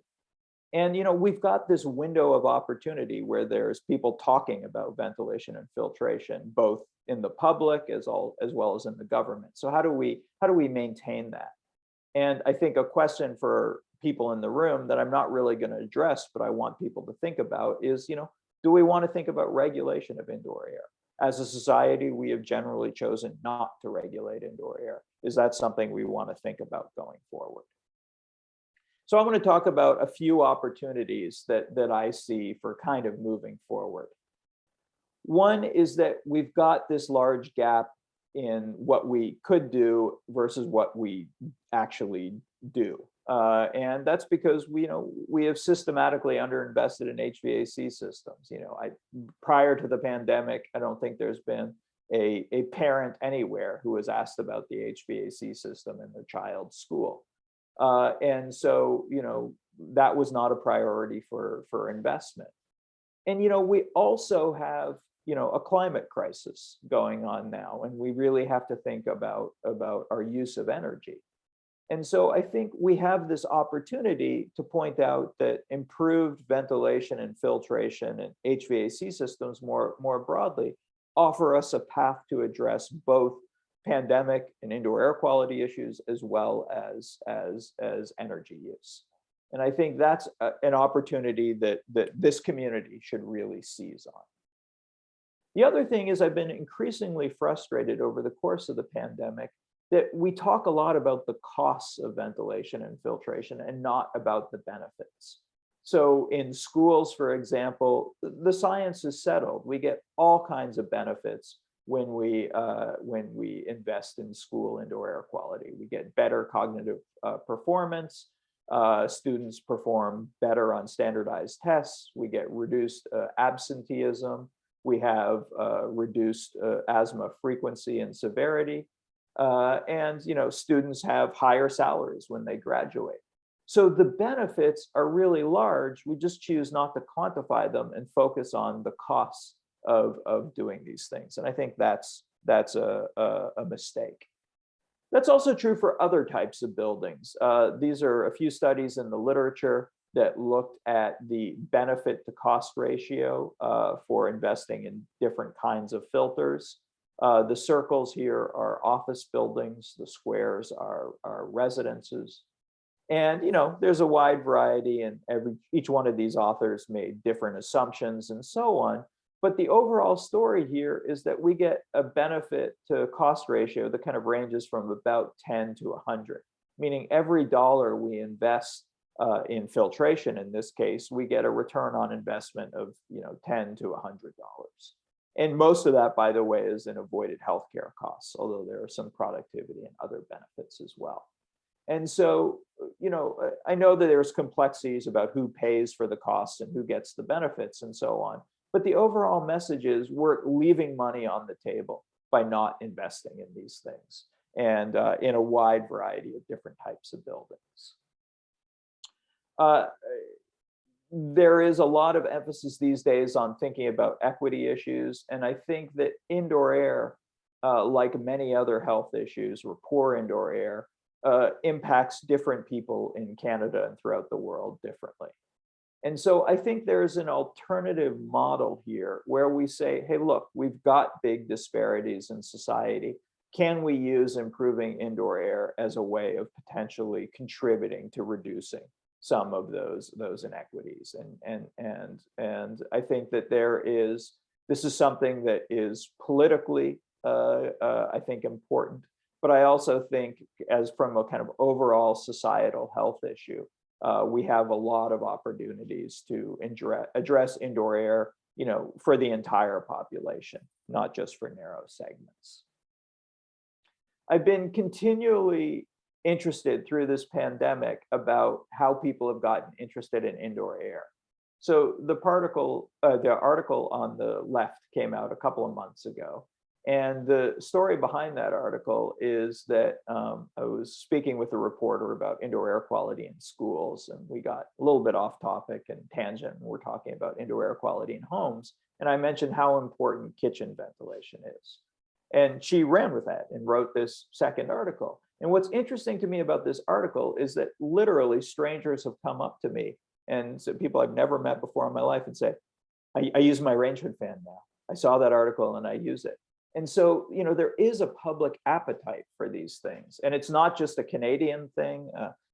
And, you know, we've got this window of opportunity where there's people talking about ventilation and filtration, both in the public as well as in the government. So how do we maintain that? And I think a question for people in the room that I'm not really going to address, but I want people to think about is, you know, do we want to think about regulation of indoor air? As a society, we have generally chosen not to regulate indoor air. Is that something we want to think about going forward? So I want to talk about a few opportunities that I see for kind of moving forward. One is that we've got this large gap in what we could do versus what we actually do. And that's because we have systematically underinvested in HVAC systems. Prior to the pandemic, I don't think there's been a parent anywhere who was asked about the HVAC system in their child's school. And so, that was not a priority for investment. And, we also have, a climate crisis going on now, and we really have to think about our use of energy. And so I think we have this opportunity to point out that improved ventilation and filtration and HVAC systems more broadly offer us a path to address both pandemic and indoor air quality issues as well as energy use. And I think that's an opportunity that this community should really seize on. The other thing is I've been increasingly frustrated over the course of the pandemic that we talk a lot about the costs of ventilation and filtration and not about the benefits. So in schools, for example, the science is settled. We get all kinds of benefits when we invest in school indoor air quality. We get better cognitive performance. Students perform better on standardized tests. We get reduced absenteeism. We have reduced asthma frequency and severity. And students have higher salaries when they graduate. So the benefits are really large. We just choose not to quantify them and focus on the costs of doing these things. And I think that's a mistake. That's also true for other types of buildings. These are a few studies in the literature that looked at the benefit to cost ratio for investing in different kinds of filters. The circles here are office buildings, the squares are residences. And there's a wide variety, and each one of these authors made different assumptions and so on. But the overall story here is that we get a benefit to cost ratio that kind of ranges from about 10 to 100, meaning every dollar we invest in filtration, in this case, we get a return on investment of $10 to $100. And most of that, by the way, is in avoided healthcare costs, although there are some productivity and other benefits as well. And so, I know that there's complexities about who pays for the costs and who gets the benefits and so on. But the overall message is we're leaving money on the table by not investing in these things and in a wide variety of different types of buildings. There is a lot of emphasis these days on thinking about equity issues. And I think that indoor air, like many other health issues or poor indoor air, impacts different people in Canada and throughout the world differently. And so I think there's an alternative model here where we say, hey, look, we've got big disparities in society. Can we use improving indoor air as a way of potentially contributing to reducing some of those inequities? And I think that this is something that is politically, I think, important. But I also think, as from a kind of overall societal health issue, we have a lot of opportunities to address indoor air, for the entire population, not just for narrow segments. I've been continually interested through this pandemic about how people have gotten interested in indoor air. So the article on the left came out a couple of months ago. And the story behind that article is that I was speaking with a reporter about indoor air quality in schools, and we got a little bit off topic and tangent, and we're talking about indoor air quality in homes. And I mentioned how important kitchen ventilation is. And she ran with that and wrote this second article. And what's interesting to me about this article is that literally strangers have come up to me, and so people I've never met before in my life, and say, I use my range hood fan now. I saw that article and I use it. And so, there is a public appetite for these things. And it's not just a Canadian thing.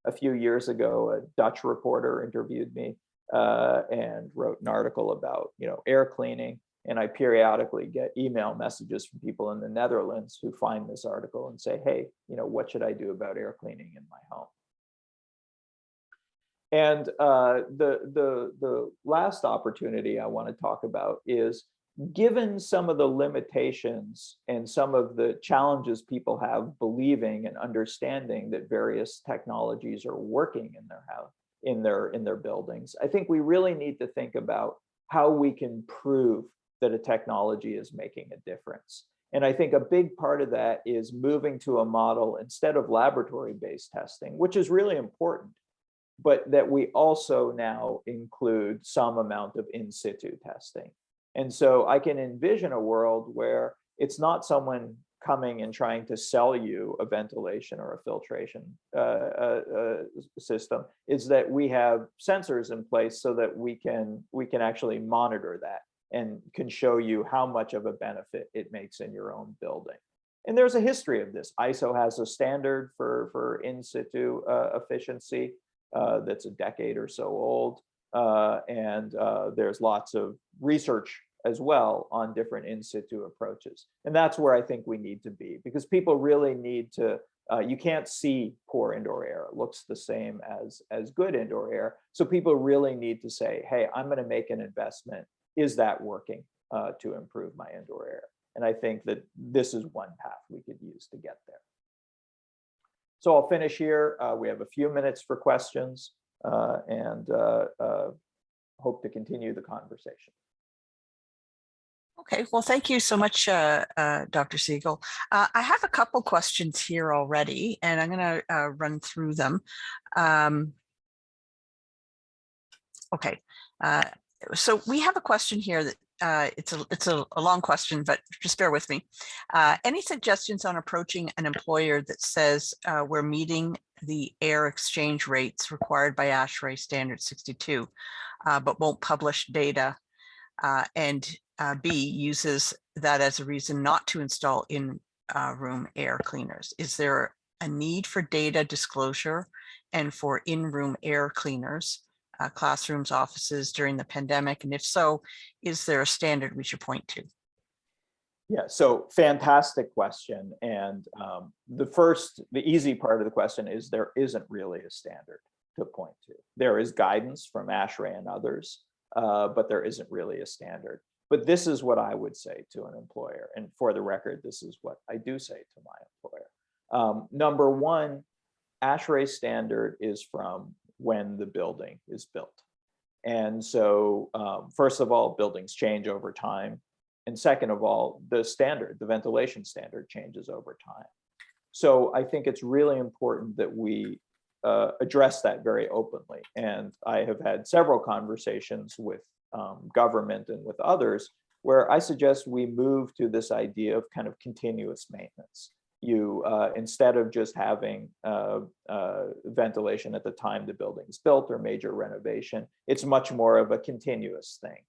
A few years ago, a Dutch reporter interviewed me and wrote an article about, air cleaning. And I periodically get email messages from people in the Netherlands who find this article and say, hey, what should I do about air cleaning in my home? And the last opportunity I want to talk about is, given some of the limitations and some of the challenges people have believing and understanding that various technologies are working in their house, in their buildings, I think we really need to think about how we can prove that a technology is making a difference. And I think a big part of that is moving to a model instead of laboratory-based testing, which is really important, but that we also now include some amount of in situ testing. And so I can envision a world where it's not someone coming and trying to sell you a ventilation or a filtration system. Is that we have sensors in place so that we can actually monitor that and can show you how much of a benefit it makes in your own building. And there's a history of this. ISO has a standard for in situ efficiency that's a decade or so old. And there's lots of research as well on different in situ approaches. And that's where I think we need to be, because people really need to, you can't see poor indoor air. It looks the same as good indoor air. So people really need to say, hey, I'm going to make an investment. Is that working to improve my indoor air? And I think that this is one path we could use to get there. So I'll finish here. We have a few minutes for questions and hope to continue the conversation. Okay, well, thank you so much, Dr. Siegel. I have a couple questions here already, and I'm going to run through them. Okay, so we have a question here that it's a long question, but just bear with me. Any suggestions on approaching an employer that says we're meeting the air exchange rates required by HRAI Standard 62, but won't publish data, and B, uses that as a reason not to install in-room air cleaners? Is there a need for data disclosure and for in-room air cleaners, classrooms, offices during the pandemic? And if so, is there a standard we should point to? Yeah, so fantastic question. And the easy part of the question is there isn't really a standard to point to. There is guidance from HRAI and others, but there isn't really a standard. But this is what I would say to an employer. And for the record, this is what I do say to my employer. Number one, HRAI standard is from when the building is built. And so first of all, buildings change over time. And second of all, the standard, the ventilation standard, changes over time. So I think it's really important that we address that very openly. And I have had several conversations with government and with others where I suggest we move to this idea of kind of continuous maintenance. You, instead of just having ventilation at the time the building is built or major renovation, it's much more of a continuous thing.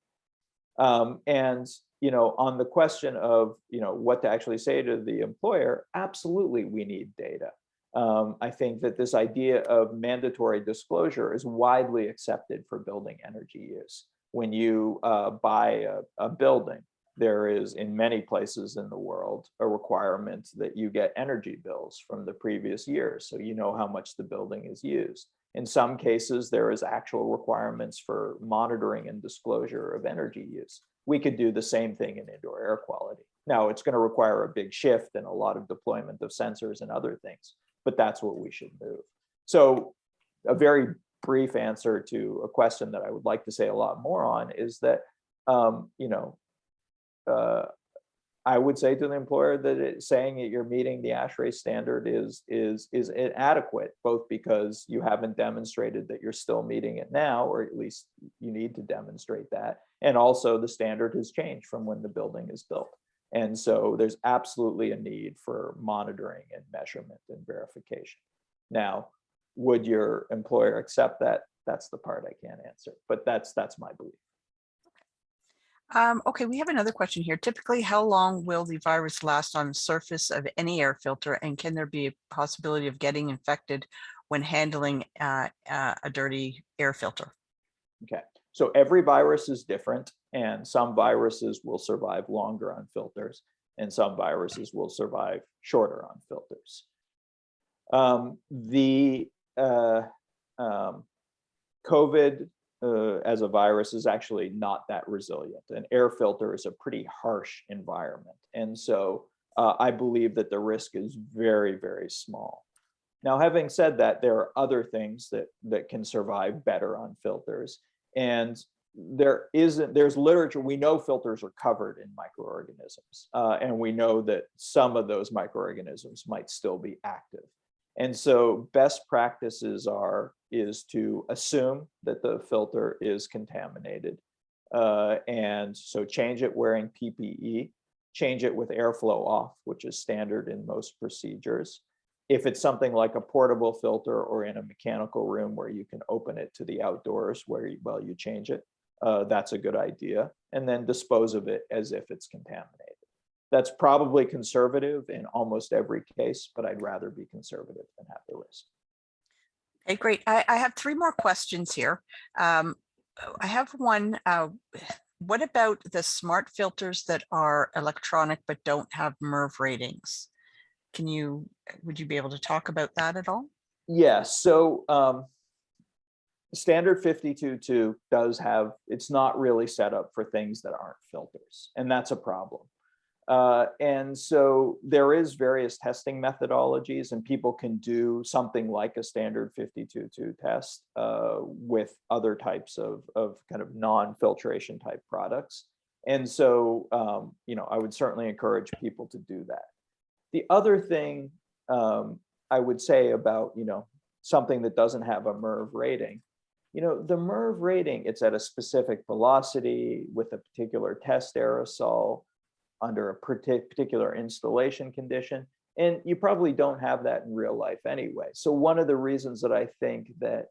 And, you know, on the question of, you know, what to actually say to the employer, absolutely we need data. I think that this idea of mandatory disclosure is widely accepted for building energy use. When you buy a building, there is in many places in the world a requirement that you get energy bills from the previous year, so you know how much the building is used. In some cases, there is actual requirements for monitoring and disclosure of energy use. We could do the same thing in indoor air quality. Now, it's going to require a big shift and a lot of deployment of sensors and other things, but that's what we should move. So a very brief answer to a question that I would like to say a lot more on is that, you know, I would say to the employer that saying that you're meeting the HRAI standard is inadequate, both because you haven't demonstrated that you're still meeting it now, or at least you need to demonstrate that. And also the standard has changed from when the building is built. And so there's absolutely a need for monitoring and measurement and verification. Now, would your employer accept that? That's the part I can't answer, but that's my belief. Okay, we have another question here. Typically, how long will the virus last on the surface of any air filter, and can there be a possibility of getting infected when handling a dirty air filter? Okay, so every virus is different, and some viruses will survive longer on filters, and some viruses will survive shorter on filters. COVID as a virus is actually not that resilient. An air filter is a pretty harsh environment. And so I believe that the risk is very, very small. Now, having said that, there are other things that can survive better on filters. And there's literature, we know filters are covered in microorganisms. And we know that some of those microorganisms might still be active. And so best practices is to assume that the filter is contaminated. And so change it wearing PPE, change it with airflow off, which is standard in most procedures. If it's something like a portable filter or in a mechanical room where you can open it to the outdoors while you change it, that's a good idea. And then dispose of it as if it's contaminated. That's probably conservative in almost every case, but I'd rather be conservative than have the risk. Okay, great. I have three more questions here. I have one. What about the smart filters that are electronic but don't have MERV ratings? Would you be able to talk about that at all? Yeah, so standard 52.2 does have, it's not really set up for things that aren't filters, and that's a problem. And so there is various testing methodologies, and people can do something like a standard 52.2 test with other types of kind of non-filtration type products. And so, I would certainly encourage people to do that. The other thing I would say about, something that doesn't have a MERV rating, the MERV rating, it's at a specific velocity with a particular test aerosol under a particular installation condition. And you probably don't have that in real life anyway. So one of the reasons that I think that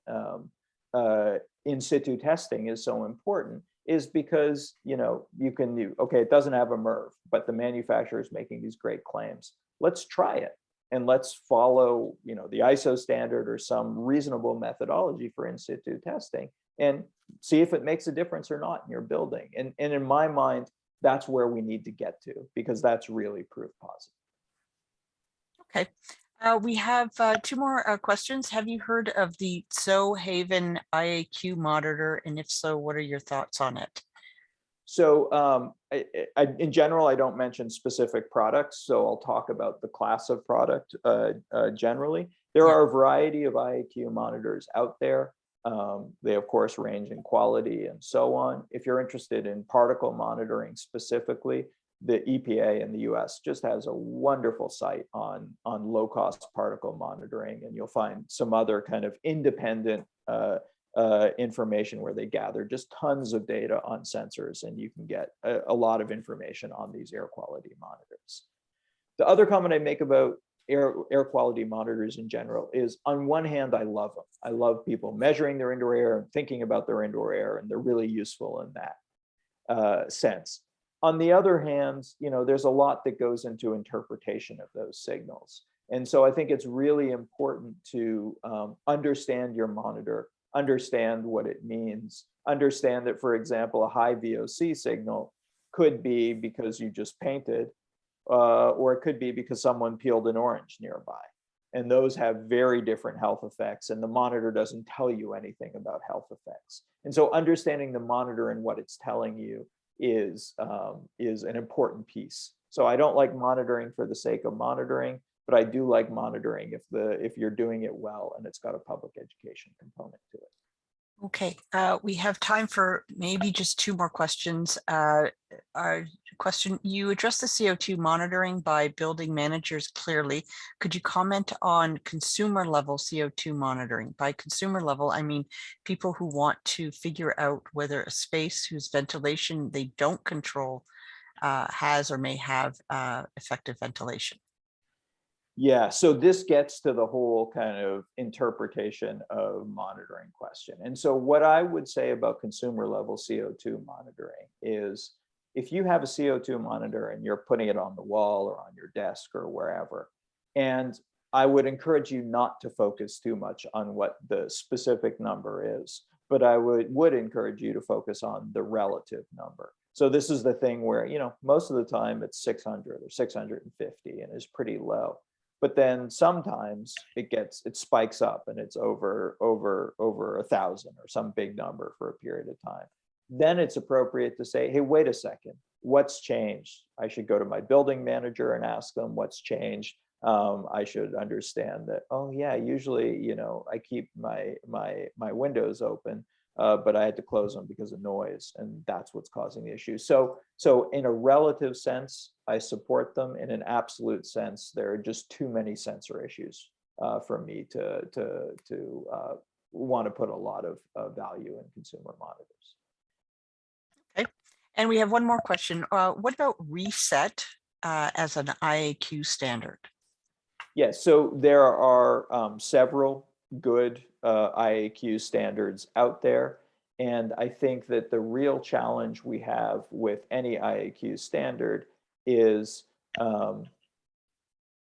in situ testing is so important is because, you can do, okay, it doesn't have a MERV, but the manufacturer is making these great claims. Let's try it. And let's follow, the ISO standard or some reasonable methodology for in situ testing and see if it makes a difference or not in your building. And in my mind, that's where we need to get to, because that's really proof positive. Okay. We have two more questions. Have you heard of the Haven IAQ monitor? And if so, what are your thoughts on it? So in general, I don't mention specific products, so I'll talk about the class of product generally. There are a variety of IAQ monitors out there. They, of course, range in quality and so on. If you're interested in particle monitoring specifically, the EPA in the US just has a wonderful site on low-cost particle monitoring, and you'll find some other kind of independent information where they gather just tons of data on sensors, and you can get a lot of information on these air quality monitors. The other comment I make about air quality monitors in general is, on one hand, I love them. I love people measuring their indoor air and thinking about their indoor air, and they're really useful in that sense. On the other hand, there's a lot that goes into interpretation of those signals. And so I think it's really important to understand your monitor, understand what it means, understand that, for example, a high VOC signal could be because you just painted, or it could be because someone peeled an orange nearby. And those have very different health effects, and the monitor doesn't tell you anything about health effects. And so understanding the monitor and what it's telling you is an important piece. So I don't like monitoring for the sake of monitoring, but I do like monitoring if you're doing it well and it's got a public education component to it. Okay, we have time for maybe just two more questions. Our question, you address the CO2 monitoring by building managers clearly. Could you comment on consumer level CO2 monitoring? By consumer level, I mean people who want to figure out whether a space whose ventilation they don't control has or may have effective ventilation. Yeah, so this gets to the whole kind of interpretation of monitoring question. And so what I would say about consumer level CO2 monitoring is, if you have a CO2 monitor and you're putting it on the wall or on your desk or wherever, and I would encourage you not to focus too much on what the specific number is, but I would encourage you to focus on the relative number. So this is the thing where, most of the time it's 600 or 650 and is pretty low. But then sometimes it spikes up and it's over 1,000 or some big number for a period of time. Then it's appropriate to say, hey, wait a second, what's changed? I should go to my building manager and ask them what's changed. I should understand that, oh yeah, usually, I keep my windows open, but I had to close them because of noise, and that's what's causing the issue. So in a relative sense, I support them. In an absolute sense, there are just too many sensor issues for me to want to put a lot of value in consumer monitors. Okay, and we have one more question. What about reset as an IAQ standard? Yeah, so there are several good IAQ standards out there. And I think that the real challenge we have with any IAQ standard is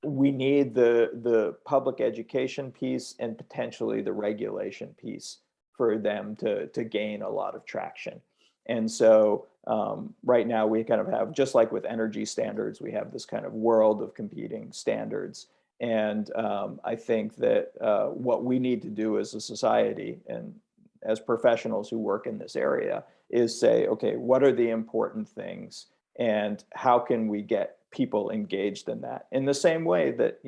we need the public education piece and potentially the regulation piece for them to gain a lot of traction. And so Right now, we kind of have, just like with energy standards, we have this kind of world of competing standards. And I think that what we need to do as a society and as professionals who work in this area is say, okay, what are the important things and how can we get people engaged in that? In the same way that,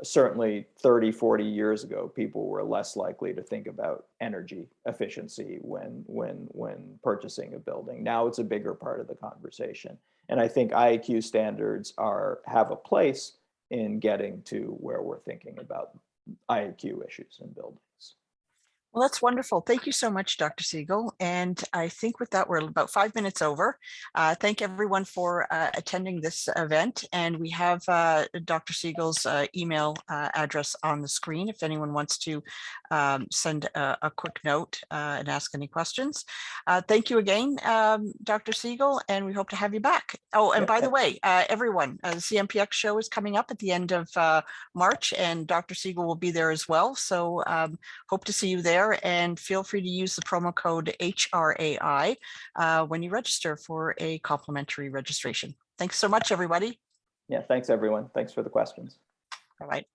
certainly 30, 40 years ago, people were less likely to think about energy efficiency when purchasing a building. Now it's a bigger part of the conversation. And I think IAQ standards have a place in getting to where we're thinking about IAQ issues in buildings. Well, that's wonderful. Thank you so much, Dr. Siegel. And I think with that, we're about 5 minutes over. Thank everyone for attending this event. And we have Dr. Siegel's email address on the screen if anyone wants to send a quick note and ask any questions. Thank you again, Dr. Siegel, and we hope to have you back. Oh, and by the way, everyone, the CMPX show is coming up at the end of March, and Dr. Siegel will be there as well. So hope to see you there. And feel free to use the promo code HRAI when you register for a complimentary registration. Thanks so much, everybody. Yeah, thanks, everyone. Thanks for the questions. All right.